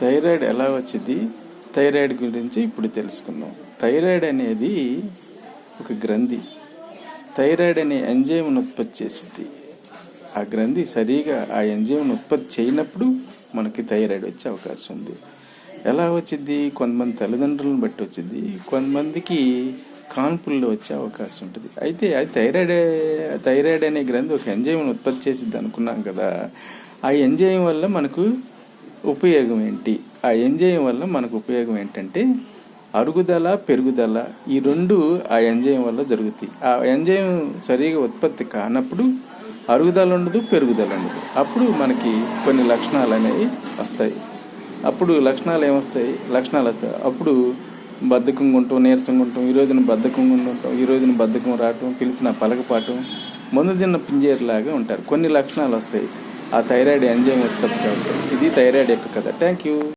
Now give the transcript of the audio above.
Thyroid ఎలా వచ్చింది? Thyroid గురించి ఇప్పుడు తెలుసుకుందాం. థైరాయిడ్ అనేది ఒక గ్రంథి. థైరాయిడ్ అనే ఎంజైమ్ను ఉత్పత్తి చేసింది. ఆ గ్రంథి సరిగా ఆ ఎంజైమ్ను ఉత్పత్తి చేయనప్పుడు మనకి థైరాయిడ్ వచ్చే అవకాశం ఉంది. ఎలా వచ్చింది? కొంతమంది తల్లిదండ్రులను బట్టి వచ్చింది, కొంతమందికి కాన్పుల్లో వచ్చే అవకాశం ఉంటుంది. అయితే అది థైరాయిడ్ అనే గ్రంథి ఒక ఎంజైమ్ను ఉత్పత్తి చేసిద్ది అనుకున్నాం కదా. ఆ ఎంజైమ్ వల్ల మనకు ఉపయోగం ఏంటి? ఆ ఎంజైమ్ వల్ల మనకు ఉపయోగం ఏంటంటే అరుగుదల, పెరుగుదల, ఈ రెండు ఆ ఎంజైమ్ వల్ల జరుగుతాయి. ఆ ఎంజైమ్ సరిగా ఉత్పత్తి కానప్పుడు అరుగుదల ఉండదు, పెరుగుదల ఉండదు. అప్పుడు మనకి కొన్ని లక్షణాలు అనేవి వస్తాయి. అప్పుడు లక్షణాలు ఏమొస్తాయి? అప్పుడు బద్ధకంగా ఉంటాం, నీరసంగా ఉంటాం, ఈ రోజున బద్ధకంగా ఉంటాం, ఈ రోజున బద్ధకం రావటం, పిలిచిన పలకపాటం, మందు తిన్న పింజేరులాగా ఉంటారు. కొన్ని లక్షణాలు వస్తాయి ఆ థైరాయిడ్ ఎంజైమ్ ఉత్పత్తి అవుతాయి. ఇది థైరాయిడ్ యొక్క కథ. Thank you.